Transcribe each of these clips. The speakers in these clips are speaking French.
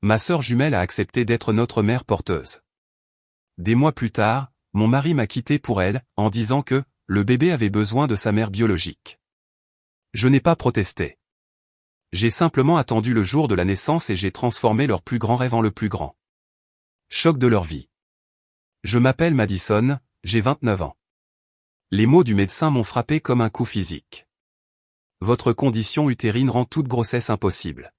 Ma sœur jumelle a accepté d'être notre mère porteuse. Des mois plus tard, mon mari m'a quitté pour elle, en disant que le bébé avait besoin de sa mère biologique. Je n'ai pas protesté. J'ai simplement attendu le jour de la naissance et j'ai transformé leur plus grand rêve en le plus grand choc de leur vie. Je m'appelle Madison, j'ai 29 ans. Les mots du médecin m'ont frappé comme un coup physique. Votre condition utérine rend toute grossesse impossible.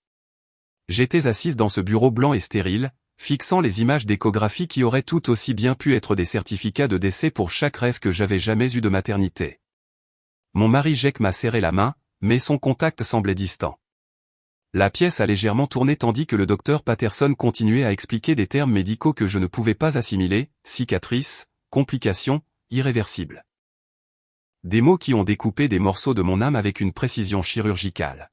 J'étais assise dans ce bureau blanc et stérile, fixant les images d'échographie qui auraient tout aussi bien pu être des certificats de décès pour chaque rêve que j'avais jamais eu de maternité. Mon mari Jake m'a serré la main, mais son contact semblait distant. La pièce a légèrement tourné tandis que le docteur Patterson continuait à expliquer des termes médicaux que je ne pouvais pas assimiler, cicatrices, complications, irréversibles. Des mots qui ont découpé des morceaux de mon âme avec une précision chirurgicale.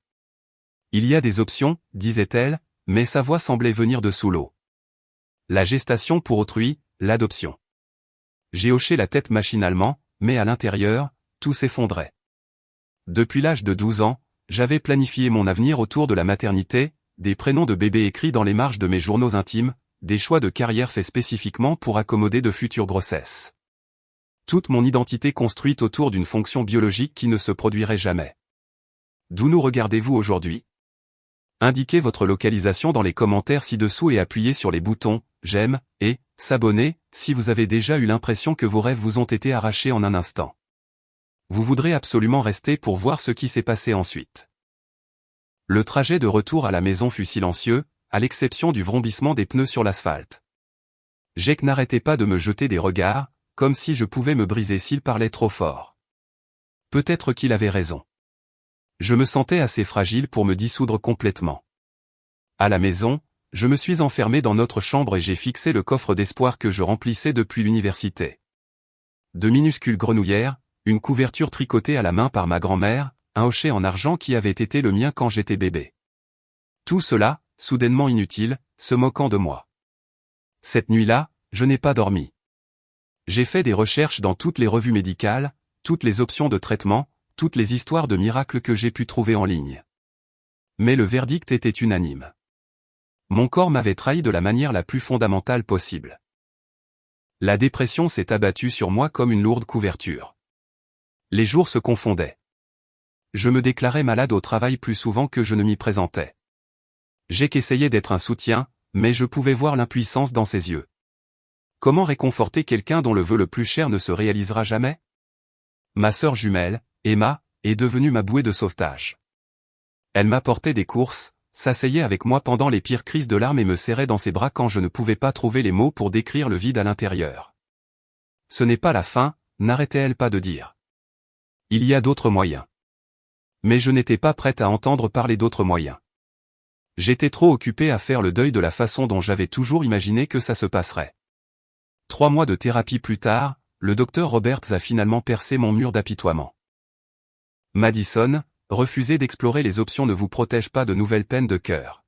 Il y a des options, disait-elle, mais sa voix semblait venir de sous l'eau. La gestation pour autrui, l'adoption. J'ai hoché la tête machinalement, mais à l'intérieur, tout s'effondrait. Depuis l'âge de 12 ans, j'avais planifié mon avenir autour de la maternité, des prénoms de bébés écrits dans les marges de mes journaux intimes, des choix de carrière faits spécifiquement pour accommoder de futures grossesses. Toute mon identité construite autour d'une fonction biologique qui ne se produirait jamais. D'où nous regardez-vous aujourd'hui? Indiquez votre localisation dans les commentaires ci-dessous et appuyez sur les boutons « J'aime » et « S'abonner » si vous avez déjà eu l'impression que vos rêves vous ont été arrachés en un instant. Vous voudrez absolument rester pour voir ce qui s'est passé ensuite. Le trajet de retour à la maison fut silencieux, à l'exception du vrombissement des pneus sur l'asphalte. Jake n'arrêtait pas de me jeter des regards, comme si je pouvais me briser s'il parlait trop fort. Peut-être qu'il avait raison. Je me sentais assez fragile pour me dissoudre complètement. À la maison, je me suis enfermé dans notre chambre et j'ai fixé le coffre d'espoir que je remplissais depuis l'université. De minuscules grenouillères, une couverture tricotée à la main par ma grand-mère, un hochet en argent qui avait été le mien quand j'étais bébé. Tout cela, soudainement inutile, se moquant de moi. Cette nuit-là, je n'ai pas dormi. J'ai fait des recherches dans toutes les revues médicales, toutes les options de traitement, toutes les histoires de miracles que j'ai pu trouver en ligne. Mais le verdict était unanime. Mon corps m'avait trahi de la manière la plus fondamentale possible. La dépression s'est abattue sur moi comme une lourde couverture. Les jours se confondaient. Je me déclarais malade au travail plus souvent que je ne m'y présentais. Jake essayait d'être un soutien, mais je pouvais voir l'impuissance dans ses yeux. Comment réconforter quelqu'un dont le vœu le plus cher ne se réalisera jamais? Ma sœur jumelle, Emma, est devenue ma bouée de sauvetage. Elle m'apportait des courses, s'asseyait avec moi pendant les pires crises de larmes et me serrait dans ses bras quand je ne pouvais pas trouver les mots pour décrire le vide à l'intérieur. Ce n'est pas la fin, n'arrêtait-elle pas de dire. Il y a d'autres moyens. Mais je n'étais pas prête à entendre parler d'autres moyens. J'étais trop occupée à faire le deuil de la façon dont j'avais toujours imaginé que ça se passerait. 3 mois de thérapie plus tard, le docteur Roberts a finalement percé mon mur d'apitoiement. Madison, refuser d'explorer les options ne vous protège pas de nouvelles peines de cœur.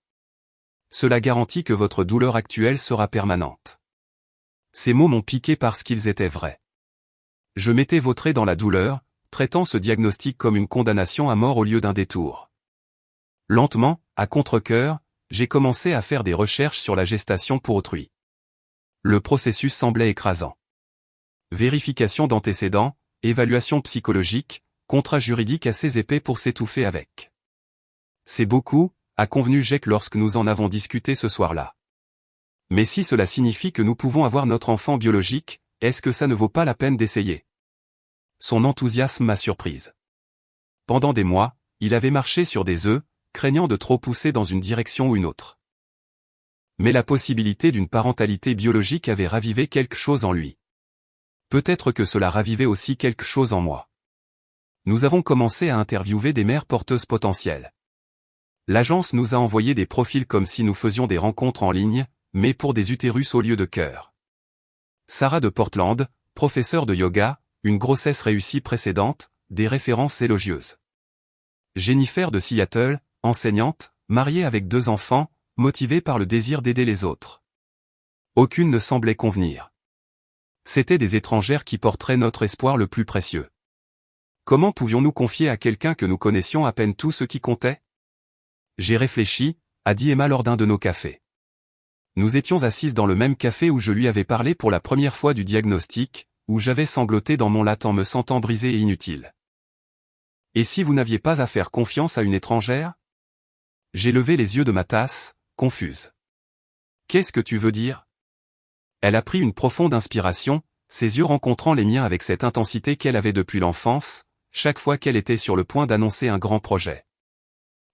Cela garantit que votre douleur actuelle sera permanente. Ces mots m'ont piqué parce qu'ils étaient vrais. Je m'étais vautré dans la douleur, traitant ce diagnostic comme une condamnation à mort au lieu d'un détour. Lentement, à contre-cœur, j'ai commencé à faire des recherches sur la gestation pour autrui. Le processus semblait écrasant. Vérification d'antécédents, évaluation psychologique, contrat juridique assez épais pour s'étouffer avec. C'est beaucoup, a convenu Jake lorsque nous en avons discuté ce soir-là. Mais si cela signifie que nous pouvons avoir notre enfant biologique, est-ce que ça ne vaut pas la peine d'essayer? Son enthousiasme m'a surprise. Pendant des mois, il avait marché sur des œufs, craignant de trop pousser dans une direction ou une autre. Mais la possibilité d'une parentalité biologique avait ravivé quelque chose en lui. Peut-être que cela ravivait aussi quelque chose en moi. Nous avons commencé à interviewer des mères porteuses potentielles. L'agence nous a envoyé des profils comme si nous faisions des rencontres en ligne, mais pour des utérus au lieu de cœur. Sarah de Portland, professeure de yoga, une grossesse réussie précédente, des références élogieuses. Jennifer de Seattle, enseignante, mariée avec 2 enfants, motivée par le désir d'aider les autres. Aucune ne semblait convenir. C'étaient des étrangères qui porteraient notre espoir le plus précieux. Comment pouvions-nous confier à quelqu'un que nous connaissions à peine tout ce qui comptait? J'ai réfléchi, a dit Emma lors d'un de nos cafés. Nous étions assises dans le même café où je lui avais parlé pour la première fois du diagnostic, où j'avais sangloté dans mon latte en me sentant brisée et inutile. Et si vous n'aviez pas à faire confiance à une étrangère? J'ai levé les yeux de ma tasse, confuse. Qu'est-ce que tu veux dire? Elle a pris une profonde inspiration, ses yeux rencontrant les miens avec cette intensité qu'elle avait depuis l'enfance, chaque fois qu'elle était sur le point d'annoncer un grand projet.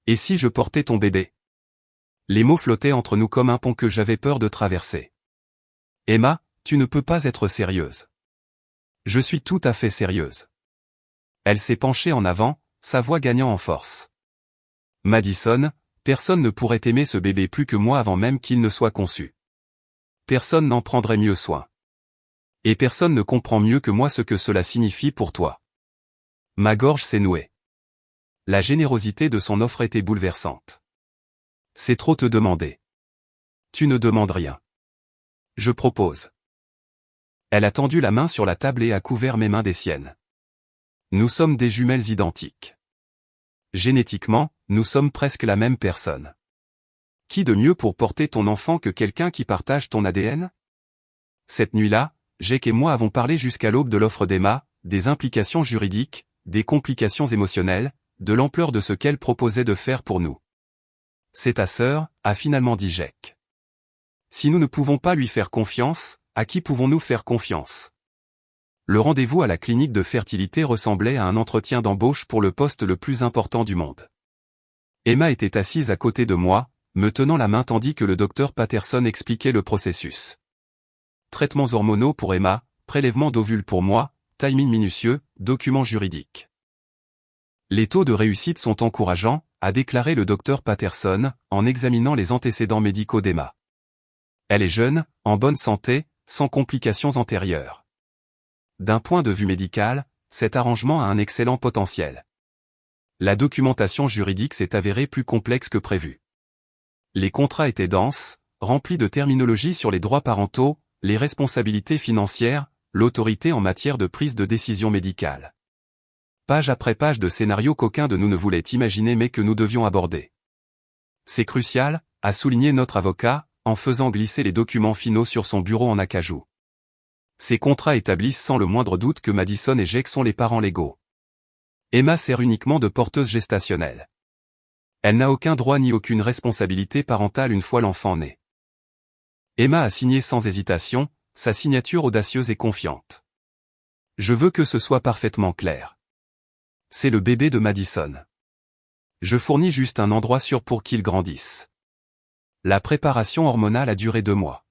Et si je portais ton bébé? Les mots flottaient entre nous comme un pont que j'avais peur de traverser. Emma, tu ne peux pas être sérieuse. Je suis tout à fait sérieuse. Elle s'est penchée en avant, sa voix gagnant en force. Madison, personne ne pourrait aimer ce bébé plus que moi avant même qu'il ne soit conçu. Personne n'en prendrait mieux soin. Et personne ne comprend mieux que moi ce que cela signifie pour toi. Ma gorge s'est nouée. La générosité de son offre était bouleversante. C'est trop te demander. Tu ne demandes rien. Je propose. Elle a tendu la main sur la table et a couvert mes mains des siennes. Nous sommes des jumelles identiques. Génétiquement, nous sommes presque la même personne. Qui de mieux pour porter ton enfant que quelqu'un qui partage ton ADN? Cette nuit-là, Jake et moi avons parlé jusqu'à l'aube de l'offre d'Emma, des implications juridiques, des complications émotionnelles, de l'ampleur de ce qu'elle proposait de faire pour nous. C'est ta sœur, a finalement dit Jake. Si nous ne pouvons pas lui faire confiance, à qui pouvons-nous faire confiance? Le rendez-vous à la clinique de fertilité ressemblait à un entretien d'embauche pour le poste le plus important du monde. Emma était assise à côté de moi, me tenant la main tandis que le docteur Patterson expliquait le processus. Traitements hormonaux pour Emma, prélèvement d'ovules pour moi, timing minutieux, documents juridiques. Les taux de réussite sont encourageants, a déclaré le docteur Patterson, en examinant les antécédents médicaux d'Emma. Elle est jeune, en bonne santé, sans complications antérieures. D'un point de vue médical, cet arrangement a un excellent potentiel. La documentation juridique s'est avérée plus complexe que prévu. Les contrats étaient denses, remplis de terminologie sur les droits parentaux, les responsabilités financières, l'autorité en matière de prise de décision médicale. Page après page de scénarios qu'aucun de nous ne voulait imaginer mais que nous devions aborder. C'est crucial, a souligné notre avocat, en faisant glisser les documents finaux sur son bureau en acajou. Ces contrats établissent sans le moindre doute que Madison et Jake sont les parents légaux. Emma sert uniquement de porteuse gestationnelle. Elle n'a aucun droit ni aucune responsabilité parentale une fois l'enfant né. Emma a signé sans hésitation, sa signature audacieuse et confiante. Je veux que ce soit parfaitement clair. C'est le bébé de Madison. Je fournis juste un endroit sûr pour qu'il grandisse. La préparation hormonale a duré 2 mois.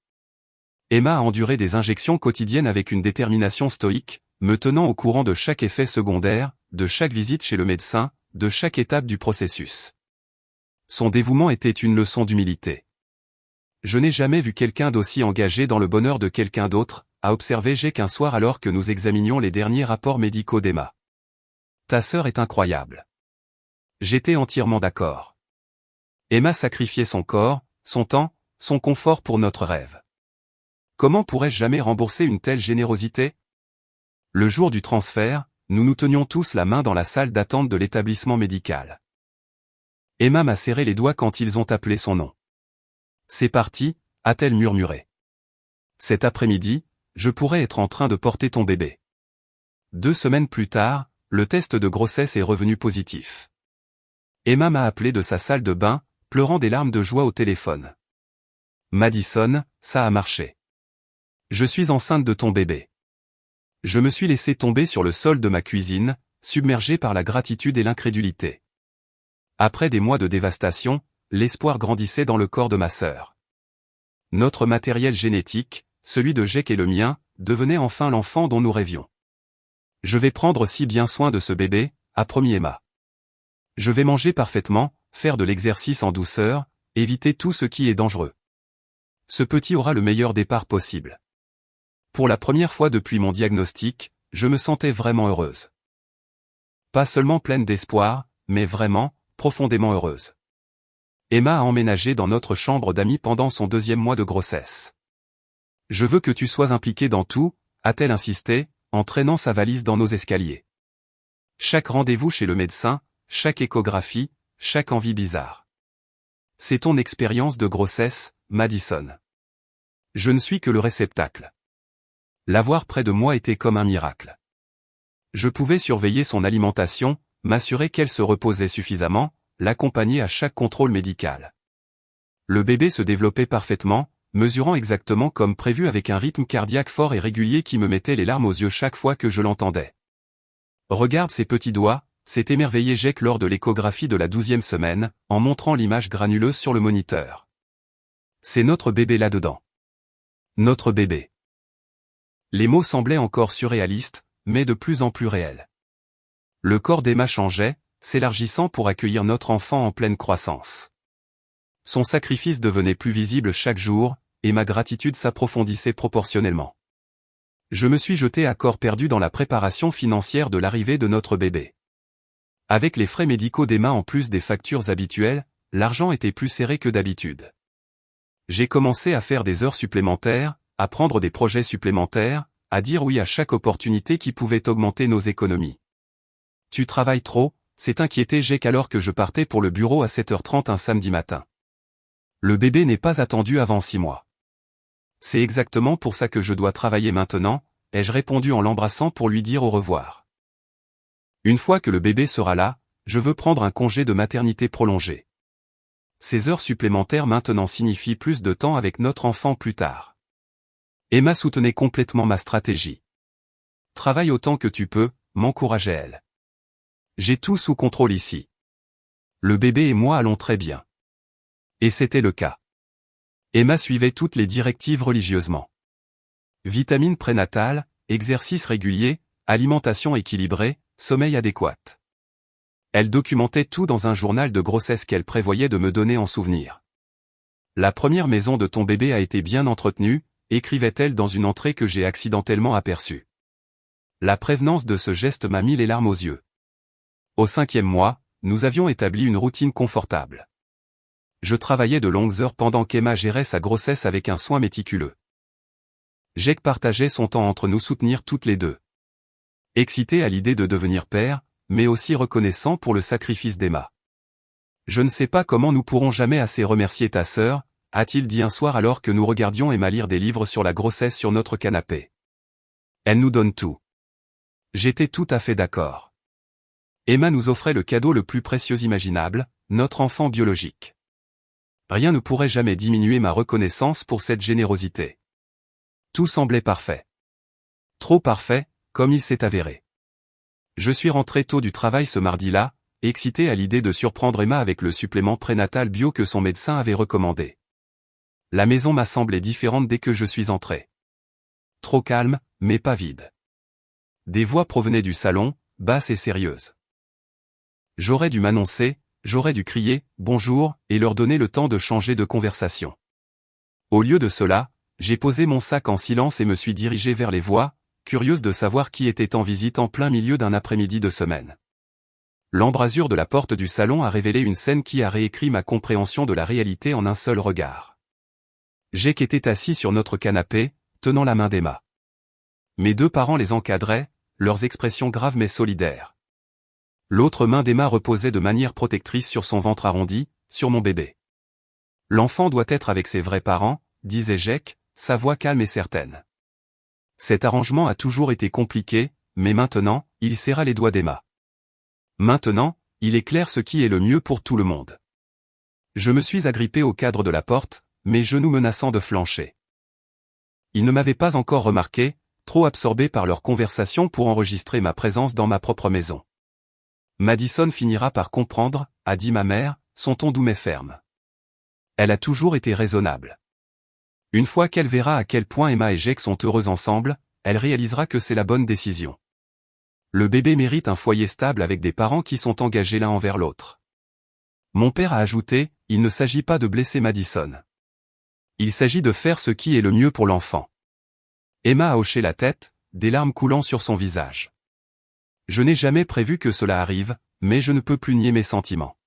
Emma a enduré des injections quotidiennes avec une détermination stoïque, me tenant au courant de chaque effet secondaire, de chaque visite chez le médecin, de chaque étape du processus. Son dévouement était une leçon d'humilité. Je n'ai jamais vu quelqu'un d'aussi engagé dans le bonheur de quelqu'un d'autre, a observé Jake un soir alors que nous examinions les derniers rapports médicaux d'Emma. Ta sœur est incroyable. J'étais entièrement d'accord. Emma sacrifiait son corps, son temps, son confort pour notre rêve. Comment pourrais-je jamais rembourser une telle générosité? Le jour du transfert, nous nous tenions tous la main dans la salle d'attente de l'établissement médical. Emma m'a serré les doigts quand ils ont appelé son nom. C'est parti, a-t-elle murmuré. Cet après-midi, je pourrais être en train de porter ton bébé. 2 semaines plus tard, le test de grossesse est revenu positif. Emma m'a appelé de sa salle de bain, pleurant des larmes de joie au téléphone. Madison, ça a marché. Je suis enceinte de ton bébé. Je me suis laissé tomber sur le sol de ma cuisine, submergé par la gratitude et l'incrédulité. Après des mois de dévastation, l'espoir grandissait dans le corps de ma sœur. Notre matériel génétique, celui de Jake et le mien, devenait enfin l'enfant dont nous rêvions. Je vais prendre si bien soin de ce bébé, a promis Emma. Je vais manger parfaitement, faire de l'exercice en douceur, éviter tout ce qui est dangereux. Ce petit aura le meilleur départ possible. Pour la première fois depuis mon diagnostic, je me sentais vraiment heureuse. Pas seulement pleine d'espoir, mais vraiment, profondément heureuse. Emma a emménagé dans notre chambre d'amis pendant son 2e mois de grossesse. Je veux que tu sois impliquée dans tout, a-t-elle insisté, en traînant sa valise dans nos escaliers. Chaque rendez-vous chez le médecin, chaque échographie, chaque envie bizarre. C'est ton expérience de grossesse, Madison. Je ne suis que le réceptacle. L'avoir près de moi était comme un miracle. Je pouvais surveiller son alimentation, m'assurer qu'elle se reposait suffisamment, l'accompagner à chaque contrôle médical. Le bébé se développait parfaitement, mesurant exactement comme prévu avec un rythme cardiaque fort et régulier qui me mettait les larmes aux yeux chaque fois que je l'entendais. Regarde ses petits doigts, s'est émerveillé Jake lors de l'échographie de la 12e semaine, en montrant l'image granuleuse sur le moniteur. C'est notre bébé là-dedans. Notre bébé. Les mots semblaient encore surréalistes, mais de plus en plus réels. Le corps d'Emma changeait, s'élargissant pour accueillir notre enfant en pleine croissance. Son sacrifice devenait plus visible chaque jour, et ma gratitude s'approfondissait proportionnellement. Je me suis jeté à corps perdu dans la préparation financière de l'arrivée de notre bébé. Avec les frais médicaux d'Emma en plus des factures habituelles, l'argent était plus serré que d'habitude. J'ai commencé à faire des heures supplémentaires, à prendre des projets supplémentaires, à dire oui à chaque opportunité qui pouvait augmenter nos économies. Tu travailles trop, s'est inquiété Jake alors que je partais pour le bureau à 7h30 un samedi matin. Le bébé n'est pas attendu avant 6 mois. C'est exactement pour ça que je dois travailler maintenant, ai-je répondu en l'embrassant pour lui dire au revoir. Une fois que le bébé sera là, je veux prendre un congé de maternité prolongé. Ces heures supplémentaires maintenant signifient plus de temps avec notre enfant plus tard. Emma soutenait complètement ma stratégie. Travaille autant que tu peux, m'encourageait-elle. J'ai tout sous contrôle ici. Le bébé et moi allons très bien. Et c'était le cas. Emma suivait toutes les directives religieusement. Vitamines prénatales, exercices réguliers, alimentation équilibrée, sommeil adéquat. Elle documentait tout dans un journal de grossesse qu'elle prévoyait de me donner en souvenir. La première maison de ton bébé a été bien entretenue, écrivait-elle dans une entrée que j'ai accidentellement aperçue. La prévenance de ce geste m'a mis les larmes aux yeux. Au 5e mois, nous avions établi une routine confortable. Je travaillais de longues heures pendant qu'Emma gérait sa grossesse avec un soin méticuleux. Jake partageait son temps entre nous soutenir toutes les deux. Excité à l'idée de devenir père, mais aussi reconnaissant pour le sacrifice d'Emma. Je ne sais pas comment nous pourrons jamais assez remercier ta sœur, a-t-il dit un soir alors que nous regardions Emma lire des livres sur la grossesse sur notre canapé. Elle nous donne tout. J'étais tout à fait d'accord. Emma nous offrait le cadeau le plus précieux imaginable, notre enfant biologique. Rien ne pourrait jamais diminuer ma reconnaissance pour cette générosité. Tout semblait parfait. Trop parfait, comme il s'est avéré. Je suis rentré tôt du travail ce mardi-là, excité à l'idée de surprendre Emma avec le supplément prénatal bio que son médecin avait recommandé. La maison m'a semblé différente dès que je suis entré. Trop calme, mais pas vide. Des voix provenaient du salon, basses et sérieuses. J'aurais dû m'annoncer, j'aurais dû crier « bonjour » et leur donner le temps de changer de conversation. Au lieu de cela, j'ai posé mon sac en silence et me suis dirigé vers les voix, curieuse de savoir qui était en visite en plein milieu d'un après-midi de semaine. L'embrasure de la porte du salon a révélé une scène qui a réécrit ma compréhension de la réalité en un seul regard. Jake était assis sur notre canapé, tenant la main d'Emma. Mes deux parents les encadraient, leurs expressions graves mais solidaires. L'autre main d'Emma reposait de manière protectrice sur son ventre arrondi, sur mon bébé. L'enfant doit être avec ses vrais parents, disait Jake, sa voix calme et certaine. Cet arrangement a toujours été compliqué, mais maintenant, il serra les doigts d'Emma. Maintenant, il est clair ce qui est le mieux pour tout le monde. Je me suis agrippé au cadre de la porte, mes genoux menaçant de flancher. Ils ne m'avaient pas encore remarqué, trop absorbés par leur conversation pour enregistrer ma présence dans ma propre maison. Madison finira par comprendre, a dit ma mère, son ton doux mais ferme. Elle a toujours été raisonnable. Une fois qu'elle verra à quel point Emma et Jake sont heureux ensemble, elle réalisera que c'est la bonne décision. Le bébé mérite un foyer stable avec des parents qui sont engagés l'un envers l'autre. Mon père a ajouté, il ne s'agit pas de blesser Madison. Il s'agit de faire ce qui est le mieux pour l'enfant. Emma a hoché la tête, des larmes coulant sur son visage. Je n'ai jamais prévu que cela arrive, mais je ne peux plus nier mes sentiments.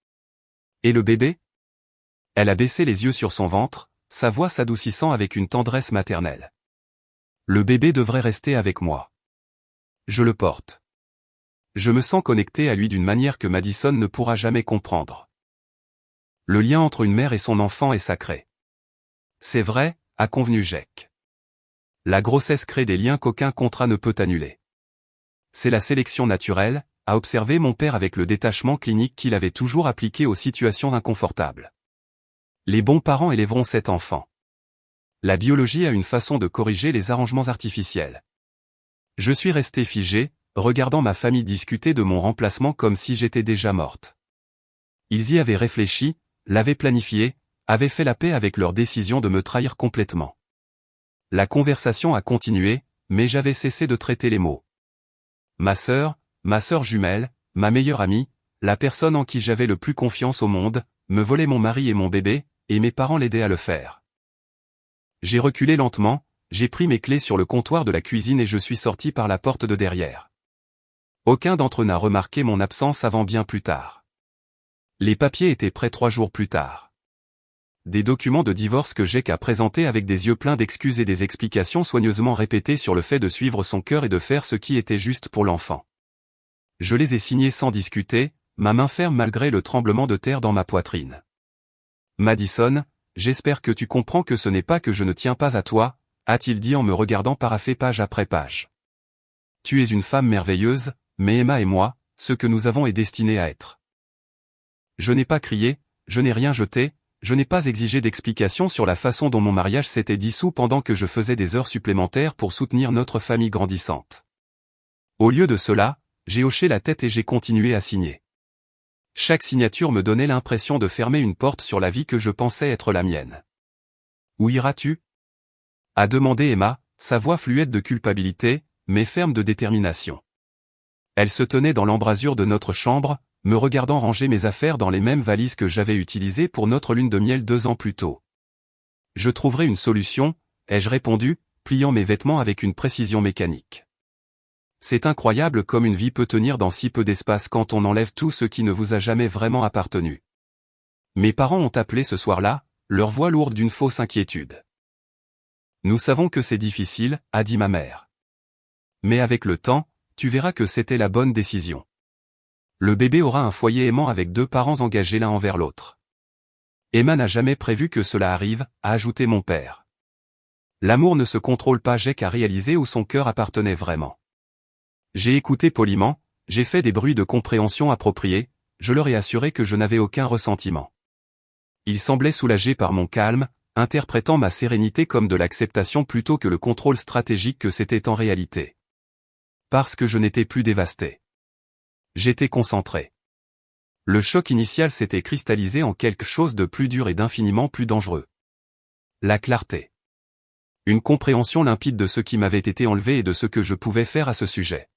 Et le bébé ? Elle a baissé les yeux sur son ventre, sa voix s'adoucissant avec une tendresse maternelle. Le bébé devrait rester avec moi. Je le porte. Je me sens connecté à lui d'une manière que Madison ne pourra jamais comprendre. Le lien entre une mère et son enfant est sacré. C'est vrai, a convenu Jack. La grossesse crée des liens qu'aucun contrat ne peut annuler. C'est la sélection naturelle, a observé mon père avec le détachement clinique qu'il avait toujours appliqué aux situations inconfortables. Les bons parents élèveront cet enfant. La biologie a une façon de corriger les arrangements artificiels. Je suis resté figé, regardant ma famille discuter de mon remplacement comme si j'étais déjà morte. Ils y avaient réfléchi, l'avaient planifié, avaient fait la paix avec leur décision de me trahir complètement. La conversation a continué, mais j'avais cessé de traiter les mots. Ma sœur jumelle, ma meilleure amie, la personne en qui j'avais le plus confiance au monde, me volait mon mari et mon bébé, et mes parents l'aidaient à le faire. J'ai reculé lentement, j'ai pris mes clés sur le comptoir de la cuisine et je suis sorti par la porte de derrière. Aucun d'entre eux n'a remarqué mon absence avant bien plus tard. Les papiers étaient prêts 3 jours plus tard. Des documents de divorce que Jack a présentés avec des yeux pleins d'excuses et des explications soigneusement répétées sur le fait de suivre son cœur et de faire ce qui était juste pour l'enfant. Je les ai signés sans discuter, ma main ferme malgré le tremblement de terre dans ma poitrine. Madison, j'espère que tu comprends que ce n'est pas que je ne tiens pas à toi, a-t-il dit en me regardant paraffer page après page. Tu es une femme merveilleuse, mais Emma et moi, ce que nous avons est destiné à être. Je n'ai pas crié, je n'ai rien jeté, je n'ai pas exigé d'explications sur la façon dont mon mariage s'était dissous pendant que je faisais des heures supplémentaires pour soutenir notre famille grandissante. Au lieu de cela, j'ai hoché la tête et j'ai continué à signer. Chaque signature me donnait l'impression de fermer une porte sur la vie que je pensais être la mienne. « Où iras-tu » a demandé Emma, sa voix fluette de culpabilité, mais ferme de détermination. Elle se tenait dans l'embrasure de notre chambre, me regardant ranger mes affaires dans les mêmes valises que j'avais utilisées pour notre lune de miel 2 ans plus tôt. « Je trouverai une solution, ai-je répondu, pliant mes vêtements avec une précision mécanique. C'est incroyable comme une vie peut tenir dans si peu d'espace quand on enlève tout ce qui ne vous a jamais vraiment appartenu. Mes parents ont appelé ce soir-là, leur voix lourde d'une fausse inquiétude. Nous savons que c'est difficile, a dit ma mère. Mais avec le temps, tu verras que c'était la bonne décision. Le bébé aura un foyer aimant avec 2 parents engagés l'un envers l'autre. Emma n'a jamais prévu que cela arrive, a ajouté mon père. L'amour ne se contrôle pas, Jack a réalisé où son cœur appartenait vraiment. J'ai écouté poliment, j'ai fait des bruits de compréhension appropriés, je leur ai assuré que je n'avais aucun ressentiment. Ils semblaient soulagés par mon calme, interprétant ma sérénité comme de l'acceptation plutôt que le contrôle stratégique que c'était en réalité. Parce que je n'étais plus dévasté. J'étais concentré. Le choc initial s'était cristallisé en quelque chose de plus dur et d'infiniment plus dangereux. La clarté. Une compréhension limpide de ce qui m'avait été enlevé et de ce que je pouvais faire à ce sujet.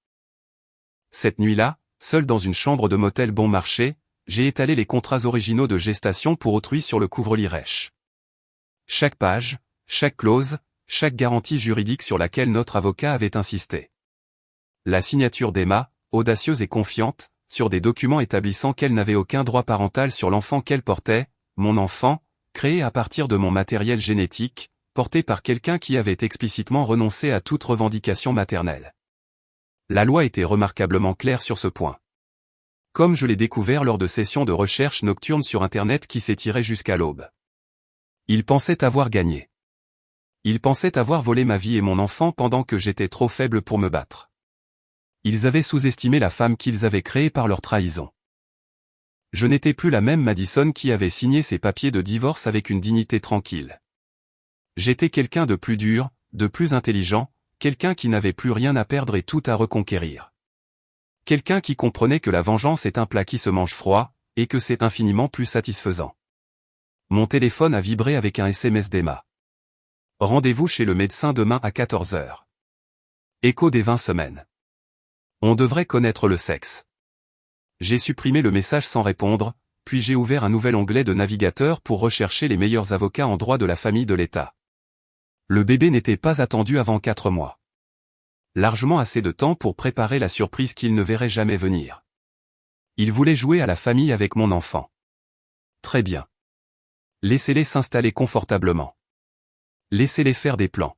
Cette nuit-là, seul dans une chambre de motel bon marché, j'ai étalé les contrats originaux de gestation pour autrui sur le couvre-lit rêche. Chaque page, chaque clause, chaque garantie juridique sur laquelle notre avocat avait insisté. La signature d'Emma, audacieuse et confiante, sur des documents établissant qu'elle n'avait aucun droit parental sur l'enfant qu'elle portait, mon enfant, créé à partir de mon matériel génétique, porté par quelqu'un qui avait explicitement renoncé à toute revendication maternelle. La loi était remarquablement claire sur ce point. Comme je l'ai découvert lors de sessions de recherche nocturnes sur Internet qui s'étiraient jusqu'à l'aube. Ils pensaient avoir gagné. Ils pensaient avoir volé ma vie et mon enfant pendant que j'étais trop faible pour me battre. Ils avaient sous-estimé la femme qu'ils avaient créée par leur trahison. Je n'étais plus la même Madison qui avait signé ses papiers de divorce avec une dignité tranquille. J'étais quelqu'un de plus dur, de plus intelligent, quelqu'un qui n'avait plus rien à perdre et tout à reconquérir. Quelqu'un qui comprenait que la vengeance est un plat qui se mange froid, et que c'est infiniment plus satisfaisant. Mon téléphone a vibré avec un SMS d'Emma. Rendez-vous chez le médecin demain à 14h. Écho des 20 semaines. On devrait connaître le sexe. J'ai supprimé le message sans répondre, puis j'ai ouvert un nouvel onglet de navigateur pour rechercher les meilleurs avocats en droit de la famille de l'État. Le bébé n'était pas attendu avant 4 mois. Largement assez de temps pour préparer la surprise qu'il ne verrait jamais venir. Il voulait jouer à la famille avec mon enfant. Très bien. Laissez-les s'installer confortablement. Laissez-les faire des plans.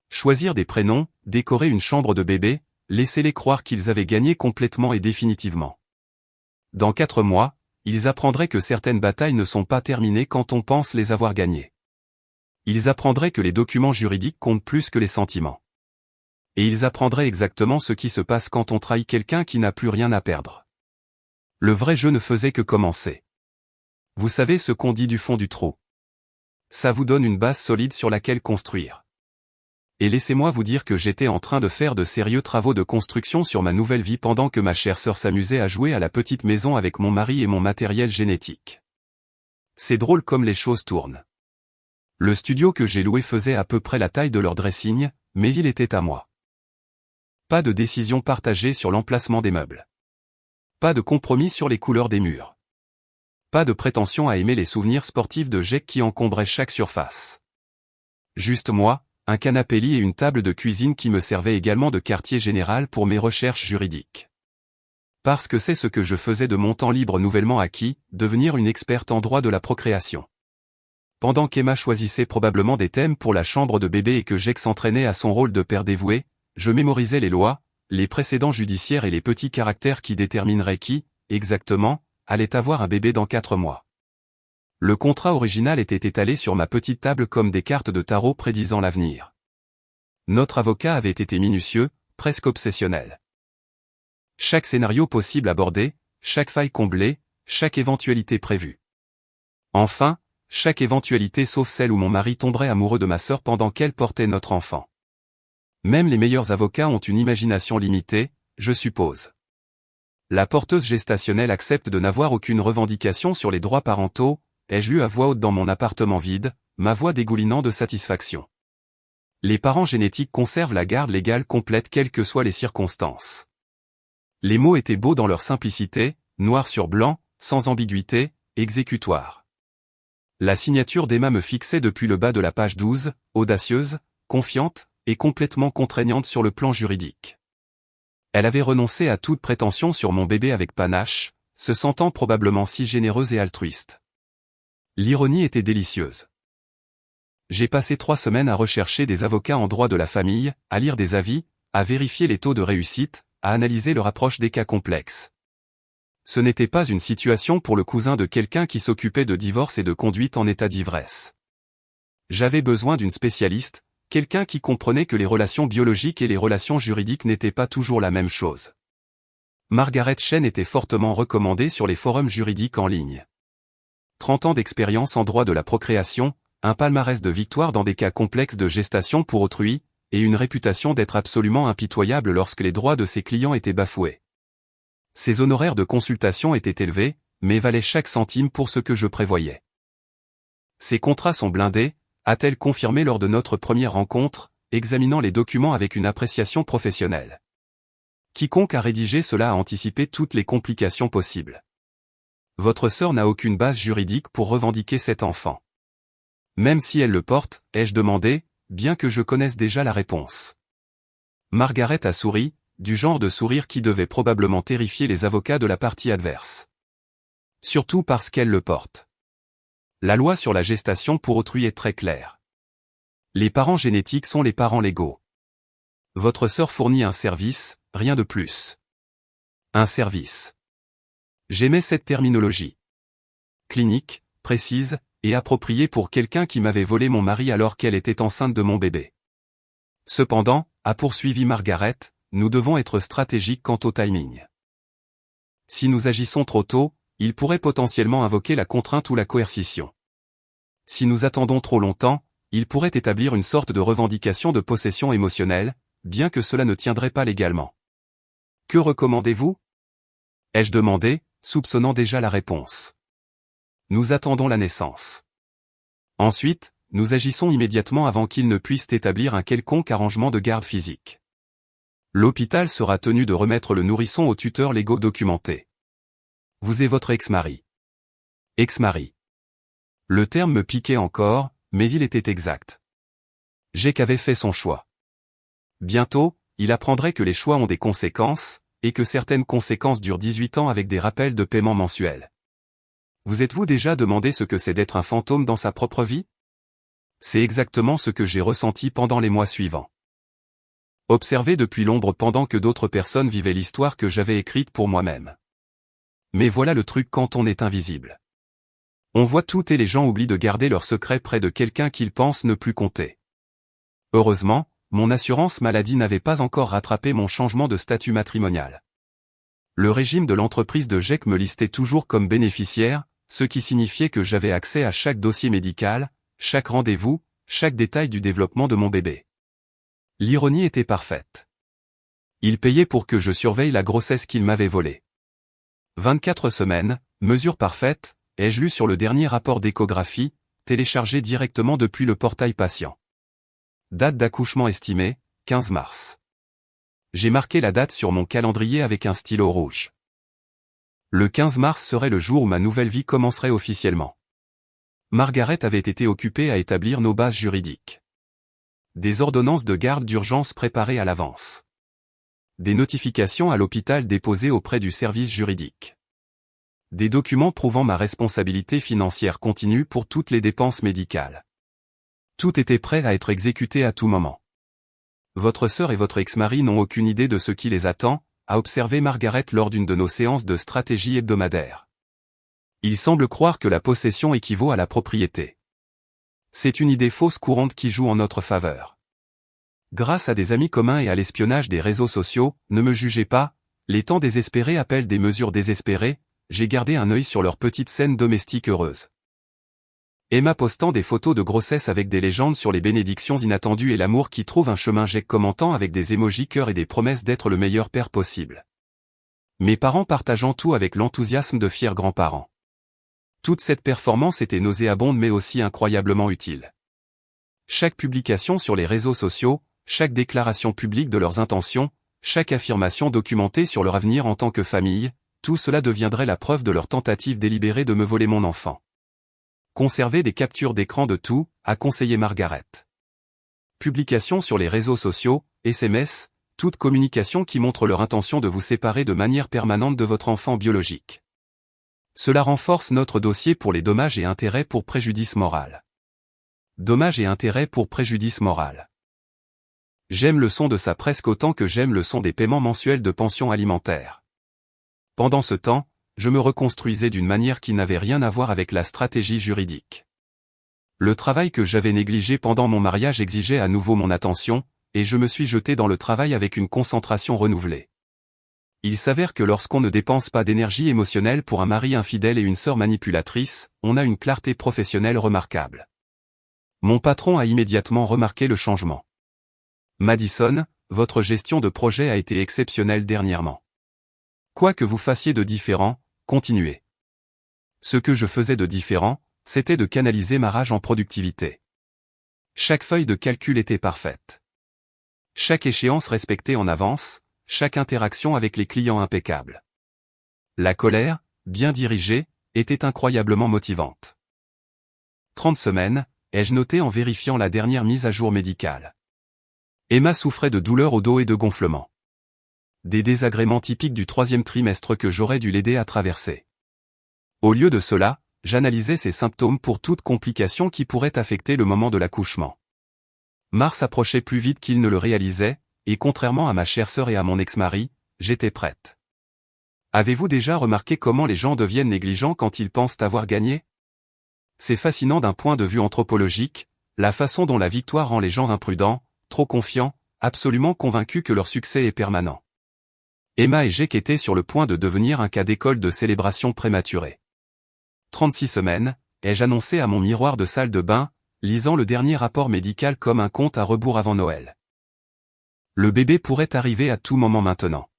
Choisir des prénoms, décorer une chambre de bébé, laissez-les croire qu'ils avaient gagné complètement et définitivement. Dans 4 mois, ils apprendraient que certaines batailles ne sont pas terminées quand on pense les avoir gagnées. Ils apprendraient que les documents juridiques comptent plus que les sentiments. Et ils apprendraient exactement ce qui se passe quand on trahit quelqu'un qui n'a plus rien à perdre. Le vrai jeu ne faisait que commencer. Vous savez ce qu'on dit du fond du trou. Ça vous donne une base solide sur laquelle construire. Et laissez-moi vous dire que j'étais en train de faire de sérieux travaux de construction sur ma nouvelle vie pendant que ma chère sœur s'amusait à jouer à la petite maison avec mon mari et mon matériel génétique. C'est drôle comme les choses tournent. Le studio que j'ai loué faisait à peu près la taille de leur dressing, mais il était à moi. Pas de décision partagée sur l'emplacement des meubles. Pas de compromis sur les couleurs des murs. Pas de prétention à aimer les souvenirs sportifs de Jack qui encombraient chaque surface. Juste moi, un canapé lit et une table de cuisine qui me servaient également de quartier général pour mes recherches juridiques. Parce que c'est ce que je faisais de mon temps libre nouvellement acquis, devenir une experte en droit de la procréation. Pendant qu'Emma choisissait probablement des thèmes pour la chambre de bébé et que Jack s'entraînait à son rôle de père dévoué, je mémorisais les lois, les précédents judiciaires et les petits caractères qui détermineraient qui, exactement, allait avoir un bébé dans 4 mois. Le contrat original était étalé sur ma petite table comme des cartes de tarot prédisant l'avenir. Notre avocat avait été minutieux, presque obsessionnel. Chaque scénario possible abordé, chaque faille comblée, chaque éventualité prévue. Enfin, chaque éventualité sauf celle où mon mari tomberait amoureux de ma sœur pendant qu'elle portait notre enfant. Même les meilleurs avocats ont une imagination limitée, je suppose. La porteuse gestationnelle accepte de n'avoir aucune revendication sur les droits parentaux, ai-je lu à voix haute dans mon appartement vide, ma voix dégoulinant de satisfaction. Les parents génétiques conservent la garde légale complète quelles que soient les circonstances. Les mots étaient beaux dans leur simplicité, noir sur blanc, sans ambiguïté, exécutoire. La signature d'Emma me fixait depuis le bas de la page 12, audacieuse, confiante, et complètement contraignante sur le plan juridique. Elle avait renoncé à toute prétention sur mon bébé avec panache, se sentant probablement si généreuse et altruiste. L'ironie était délicieuse. J'ai passé 3 semaines à rechercher des avocats en droit de la famille, à lire des avis, à vérifier les taux de réussite, à analyser leur approche des cas complexes. Ce n'était pas une situation pour le cousin de quelqu'un qui s'occupait de divorce et de conduite en état d'ivresse. J'avais besoin d'une spécialiste, quelqu'un qui comprenait que les relations biologiques et les relations juridiques n'étaient pas toujours la même chose. Margaret Chen était fortement recommandée sur les forums juridiques en ligne. 30 ans d'expérience en droit de la procréation, un palmarès de victoires dans des cas complexes de gestation pour autrui, et une réputation d'être absolument impitoyable lorsque les droits de ses clients étaient bafoués. Ses honoraires de consultation étaient élevés, mais valaient chaque centime pour ce que je prévoyais. Ses contrats sont blindés, a-t-elle confirmé lors de notre première rencontre, examinant les documents avec une appréciation professionnelle. Quiconque a rédigé cela a anticipé toutes les complications possibles. Votre sœur n'a aucune base juridique pour revendiquer cet enfant. Même si elle le porte, ai-je demandé, bien que je connaisse déjà la réponse. Margaret a souri, du genre de sourire qui devait probablement terrifier les avocats de la partie adverse. Surtout parce qu'elle le porte. La loi sur la gestation pour autrui est très claire. Les parents génétiques sont les parents légaux. Votre sœur fournit un service, rien de plus. Un service. J'aimais cette terminologie. Clinique, précise, et appropriée pour quelqu'un qui m'avait volé mon mari alors qu'elle était enceinte de mon bébé. Cependant, a poursuivi Margaret, nous devons être stratégiques quant au timing. Si nous agissons trop tôt, il pourrait potentiellement invoquer la contrainte ou la coercition. Si nous attendons trop longtemps, il pourrait établir une sorte de revendication de possession émotionnelle, bien que cela ne tiendrait pas légalement. Que recommandez-vous ? Ai-je demandé, soupçonnant déjà la réponse. Nous attendons la naissance. Ensuite, nous agissons immédiatement avant qu'il ne puisse établir un quelconque arrangement de garde physique. L'hôpital sera tenu de remettre le nourrisson aux tuteurs légaux documentés. Vous et votre ex-mari. Ex-mari. Le terme me piquait encore, mais il était exact. Jack avait fait son choix. Bientôt, il apprendrait que les choix ont des conséquences, et que certaines conséquences durent 18 ans avec des rappels de paiement mensuels. Vous êtes-vous déjà demandé ce que c'est d'être un fantôme dans sa propre vie ? C'est exactement ce que j'ai ressenti pendant les mois suivants. Observé depuis l'ombre pendant que d'autres personnes vivaient l'histoire que j'avais écrite pour moi-même. Mais voilà le truc quand on est invisible. On voit tout et les gens oublient de garder leur secret près de quelqu'un qu'ils pensent ne plus compter. Heureusement, mon assurance maladie n'avait pas encore rattrapé mon changement de statut matrimonial. Le régime de l'entreprise de GEC me listait toujours comme bénéficiaire, ce qui signifiait que j'avais accès à chaque dossier médical, chaque rendez-vous, chaque détail du développement de mon bébé. L'ironie était parfaite. Il payait pour que je surveille la grossesse qu'il m'avait volée. 24 semaines, mesure parfaite, ai-je lu sur le dernier rapport d'échographie, téléchargé directement depuis le portail patient. Date d'accouchement estimée, 15 mars. J'ai marqué la date sur mon calendrier avec un stylo rouge. Le 15 mars serait le jour où ma nouvelle vie commencerait officiellement. Margaret avait été occupée à établir nos bases juridiques. Des ordonnances de garde d'urgence préparées à l'avance. Des notifications à l'hôpital déposées auprès du service juridique. Des documents prouvant ma responsabilité financière continue pour toutes les dépenses médicales. Tout était prêt à être exécuté à tout moment. Votre sœur et votre ex-mari n'ont aucune idée de ce qui les attend, a observé Margaret lors d'une de nos séances de stratégie hebdomadaire. Ils semblent croire que la possession équivaut à la propriété. C'est une idée fausse courante qui joue en notre faveur. Grâce à des amis communs et à l'espionnage des réseaux sociaux, ne me jugez pas, les temps désespérés appellent des mesures désespérées, j'ai gardé un œil sur leur petite scène domestique heureuse. Emma postant des photos de grossesse avec des légendes sur les bénédictions inattendues et l'amour qui trouve un chemin, Jack commentant avec des émojis cœur et des promesses d'être le meilleur père possible. Mes parents partageant tout avec l'enthousiasme de fiers grands-parents. Toute cette performance était nauséabonde mais aussi incroyablement utile. Chaque publication sur les réseaux sociaux, chaque déclaration publique de leurs intentions, chaque affirmation documentée sur leur avenir en tant que famille, tout cela deviendrait la preuve de leur tentative délibérée de me voler mon enfant. Conservez des captures d'écran de tout, a conseillé Margaret. Publication sur les réseaux sociaux, SMS, toute communication qui montre leur intention de vous séparer de manière permanente de votre enfant biologique. Cela renforce notre dossier pour les dommages et intérêts pour préjudice moral. Dommages et intérêts pour préjudice moral. J'aime le son de ça presque autant que j'aime le son des paiements mensuels de pension alimentaire. Pendant ce temps, je me reconstruisais d'une manière qui n'avait rien à voir avec la stratégie juridique. Le travail que j'avais négligé pendant mon mariage exigeait à nouveau mon attention, et je me suis jeté dans le travail avec une concentration renouvelée. Il s'avère que lorsqu'on ne dépense pas d'énergie émotionnelle pour un mari infidèle et une sœur manipulatrice, on a une clarté professionnelle remarquable. Mon patron a immédiatement remarqué le changement. Madison, votre gestion de projet a été exceptionnelle dernièrement. Quoi que vous fassiez de différent, continuez. Ce que je faisais de différent, c'était de canaliser ma rage en productivité. Chaque feuille de calcul était parfaite. Chaque échéance respectée en avance, chaque interaction avec les clients impeccable. La colère, bien dirigée, était incroyablement motivante. 30 semaines, ai-je noté en vérifiant la dernière mise à jour médicale. Emma souffrait de douleurs au dos et de gonflements. Des désagréments typiques du 3e trimestre que j'aurais dû l'aider à traverser. Au lieu de cela, j'analysais ses symptômes pour toute complication qui pourrait affecter le moment de l'accouchement. Mars approchait plus vite qu'il ne le réalisait, et contrairement à ma chère sœur et à mon ex-mari, j'étais prête. Avez-vous déjà remarqué comment les gens deviennent négligents quand ils pensent avoir gagné? C'est fascinant d'un point de vue anthropologique, la façon dont la victoire rend les gens imprudents, trop confiants, absolument convaincus que leur succès est permanent. Emma et Jack étaient sur le point de devenir un cas d'école de célébration prématurée. 36 semaines, ai-je annoncé à mon miroir de salle de bain, lisant le dernier rapport médical comme un compte à rebours avant Noël. Le bébé pourrait arriver à tout moment maintenant.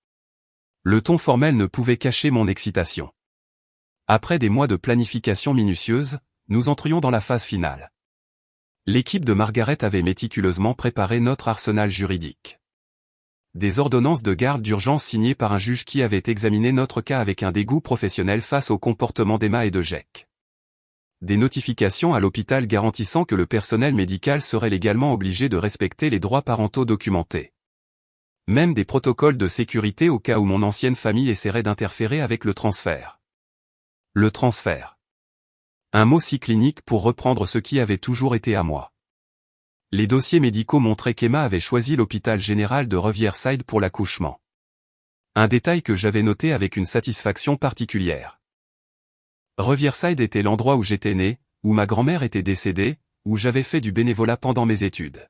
Le ton formel ne pouvait cacher mon excitation. Après des mois de planification minutieuse, nous entrions dans la phase finale. L'équipe de Margaret avait méticuleusement préparé notre arsenal juridique. Des ordonnances de garde d'urgence signées par un juge qui avait examiné notre cas avec un dégoût professionnel face au comportement d'Emma et de Jack. Des notifications à l'hôpital garantissant que le personnel médical serait légalement obligé de respecter les droits parentaux documentés. Même des protocoles de sécurité au cas où mon ancienne famille essaierait d'interférer avec le transfert. Le transfert. Un mot si clinique pour reprendre ce qui avait toujours été à moi. Les dossiers médicaux montraient qu'Emma avait choisi l'hôpital général de Riverside pour l'accouchement. Un détail que j'avais noté avec une satisfaction particulière. Riverside était l'endroit où j'étais né, où ma grand-mère était décédée, où j'avais fait du bénévolat pendant mes études.